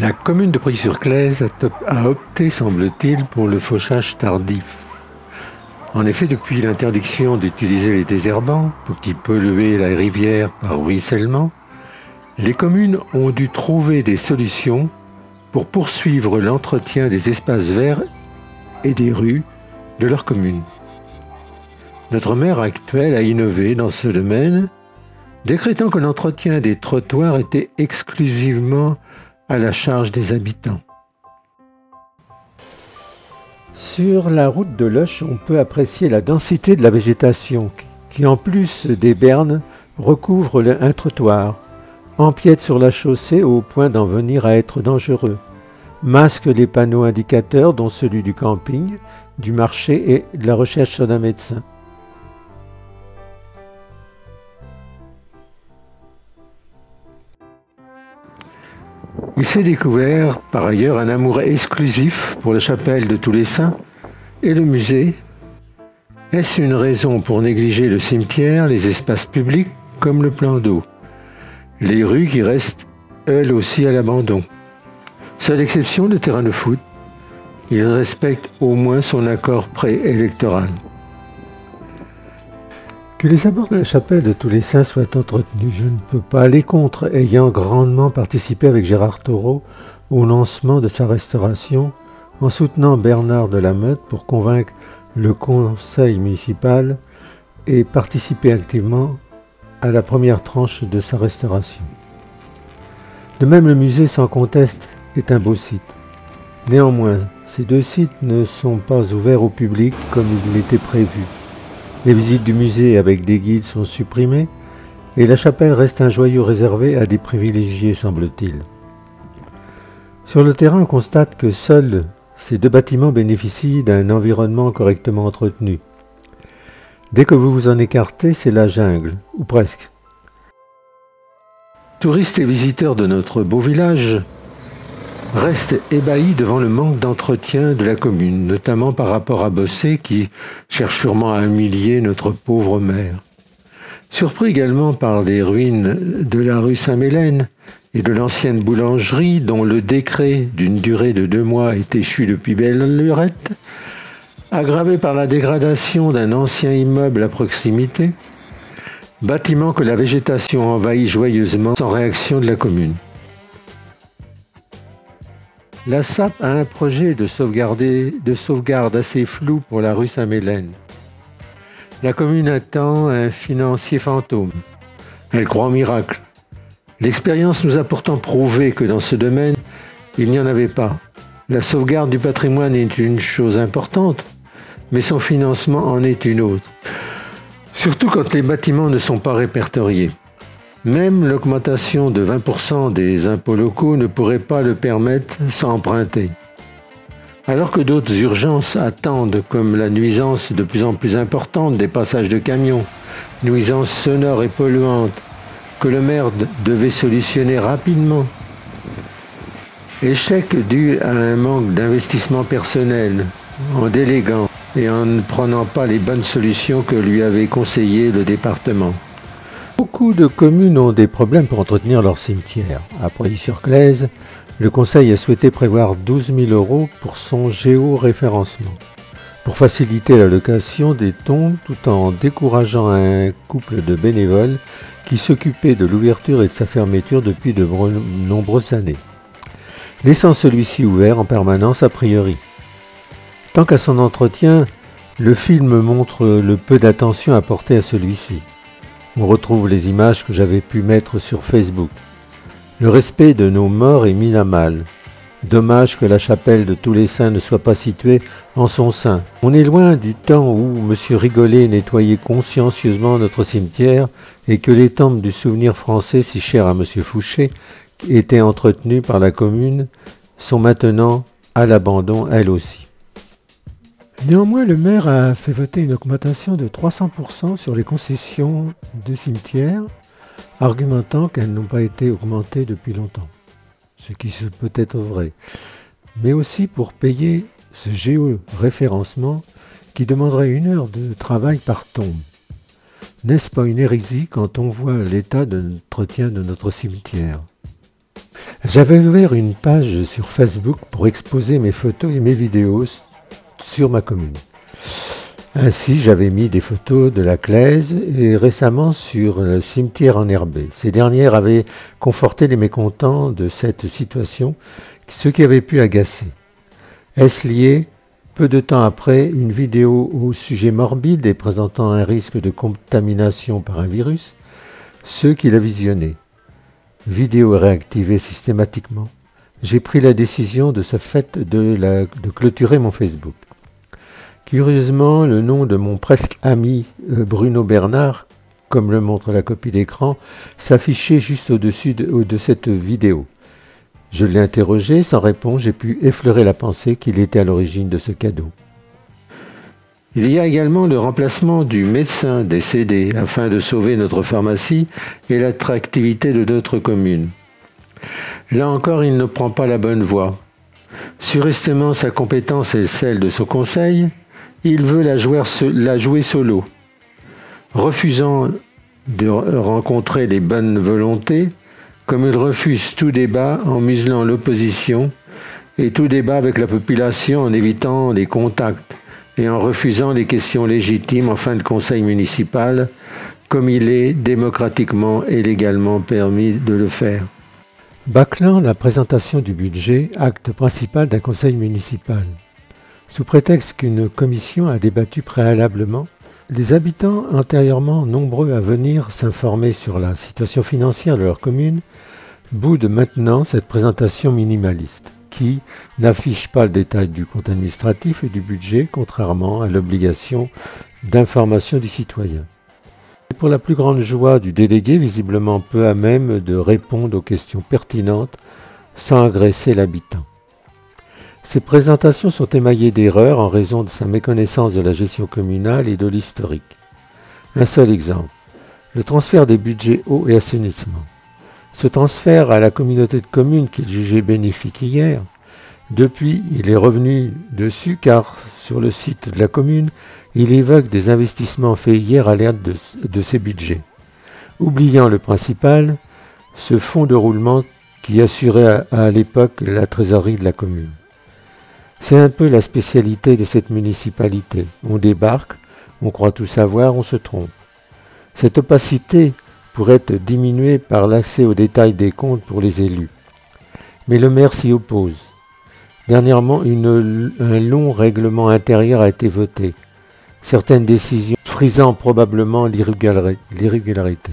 La commune de Preuilly-sur-Claise a opté, semble-t-il, pour le fauchage tardif. En effet, depuis l'interdiction d'utiliser les désherbants, qui polluaient la rivière par ruissellement, les communes ont dû trouver des solutions pour poursuivre l'entretien des espaces verts et des rues de leur commune. Notre maire actuel a innové dans ce domaine, décrétant que l'entretien des trottoirs était exclusivement à la charge des habitants. Sur la route de Loches, on peut apprécier la densité de la végétation qui, en plus des bernes, recouvre un trottoir, empiète sur la chaussée au point d'en venir à être dangereux, masque les panneaux indicateurs dont celui du camping, du marché et de la recherche d'un médecin. Il s'est découvert par ailleurs un amour exclusif pour la chapelle de tous les saints et le musée. Est-ce une raison pour négliger le cimetière, les espaces publics comme le plan d'eau, les rues qui restent elles aussi à l'abandon? Seule exception, le terrain de foot. Il respecte au moins son accord préélectoral. Que les abords de la chapelle de tous les saints soient entretenus, je ne peux pas aller contre, ayant grandement participé avec Gérard Thaureau au lancement de sa restauration, en soutenant Bernard de la Meute pour convaincre le conseil municipal et participer activement à la première tranche de sa restauration. De même, le musée, sans conteste, est un beau site. Néanmoins, ces deux sites ne sont pas ouverts au public comme il l'était prévu. Les visites du musée avec des guides sont supprimées et la chapelle reste un joyau réservé à des privilégiés, semble-t-il. Sur le terrain, on constate que seuls ces deux bâtiments bénéficient d'un environnement correctement entretenu. Dès que vous vous en écartez, c'est la jungle, ou presque. Touristes et visiteurs de notre beau village restent ébahis devant le manque d'entretien de la commune, notamment par rapport à Bossé qui cherche sûrement à humilier notre pauvre maire. Surpris également par les ruines de la rue Saint-Mélène et de l'ancienne boulangerie dont le décret d'une durée de 2 mois est échu depuis belle lurette, aggravé par la dégradation d'un ancien immeuble à proximité, bâtiment que la végétation envahit joyeusement sans réaction de la commune. La SAP a un projet de sauvegarde assez flou pour la rue Saint-Mélène. La commune attend un financier fantôme. Elle croit au miracle. L'expérience nous a pourtant prouvé que dans ce domaine, il n'y en avait pas. La sauvegarde du patrimoine est une chose importante, mais son financement en est une autre. Surtout quand les bâtiments ne sont pas répertoriés. Même l'augmentation de 20% des impôts locaux ne pourrait pas le permettre sans emprunter. Alors que d'autres urgences attendent, comme la nuisance de plus en plus importante des passages de camions, nuisance sonore et polluante, que le maire devait solutionner rapidement. Échec dû à un manque d'investissement personnel, en déléguant et en ne prenant pas les bonnes solutions que lui avait conseillées le département. Beaucoup de communes ont des problèmes pour entretenir leur cimetière. À Preuilly-sur-Claise, le conseil a souhaité prévoir 12 000 € pour son géoréférencement, pour faciliter la location des tombes tout en décourageant un couple de bénévoles qui s'occupait de l'ouverture et de sa fermeture depuis de nombreuses années, laissant celui-ci ouvert en permanence a priori. Tant qu'à son entretien, le film montre le peu d'attention apportée à celui-ci. On retrouve les images que j'avais pu mettre sur Facebook. Le respect de nos morts est mis à mal. Dommage que la chapelle de tous les saints ne soit pas située en son sein. On est loin du temps où M. Rigolet nettoyait consciencieusement notre cimetière et que les tombes du souvenir français si chères à M. Fouché, qui étaient entretenues par la commune, sont maintenant à l'abandon elles aussi. Néanmoins, le maire a fait voter une augmentation de 300% sur les concessions de cimetières, argumentant qu'elles n'ont pas été augmentées depuis longtemps, ce qui peut être vrai, mais aussi pour payer ce géoréférencement qui demanderait 1 heure de travail par tombe. N'est-ce pas une hérésie quand on voit l'état d'entretien de notre cimetière? J'avais ouvert une page sur Facebook pour exposer mes photos et mes vidéos sur ma commune. Ainsi, j'avais mis des photos de la Claise et récemment sur le cimetière enherbé. Ces dernières avaient conforté les mécontents de cette situation, ce qui avait pu agacer. Est-ce lié? Peu de temps après, une vidéo au sujet morbide et présentant un risque de contamination par un virus, ceux qui la visionnaient. Vidéo réactivée systématiquement. J'ai pris la décision de ce fait de clôturer mon Facebook. Curieusement, le nom de mon presque ami Bruno Bernard, comme le montre la copie d'écran, s'affichait juste au-dessus de cette vidéo. Je l'ai interrogé, sans réponse, j'ai pu effleurer la pensée qu'il était à l'origine de ce cadeau. Il y a également le remplacement du médecin décédé afin de sauver notre pharmacie et l'attractivité de notre commune. Là encore, il ne prend pas la bonne voie. Surestimant sa compétence et celle de son conseil, il veut la jouer solo. Refusant de rencontrer les bonnes volontés, comme il refuse tout débat en muselant l'opposition et tout débat avec la population en évitant les contacts et en refusant les questions légitimes en fin de conseil municipal, comme il est démocratiquement et légalement permis de le faire. Bâclant la présentation du budget, acte principal d'un conseil municipal. Sous prétexte qu'une commission a débattu préalablement, les habitants antérieurement nombreux à venir s'informer sur la situation financière de leur commune boudent maintenant cette présentation minimaliste, qui n'affiche pas le détail du compte administratif et du budget, contrairement à l'obligation d'information du citoyen. Et pour la plus grande joie du délégué, visiblement peu à même de répondre aux questions pertinentes sans agresser l'habitant. Ces présentations sont émaillées d'erreurs en raison de sa méconnaissance de la gestion communale et de l'historique. Un seul exemple, le transfert des budgets eau et assainissement. Ce transfert à la communauté de communes qu'il jugeait bénéfique hier, depuis il est revenu dessus car sur le site de la commune, il évoque des investissements faits hier à l'aide de ces budgets. Oubliant le principal, ce fonds de roulement qui assurait à l'époque la trésorerie de la commune. C'est un peu la spécialité de cette municipalité. On débarque, on croit tout savoir, on se trompe. Cette opacité pourrait être diminuée par l'accès aux détails des comptes pour les élus. Mais le maire s'y oppose. Dernièrement, un long règlement intérieur a été voté. Certaines décisions frisant probablement l'irrégularité.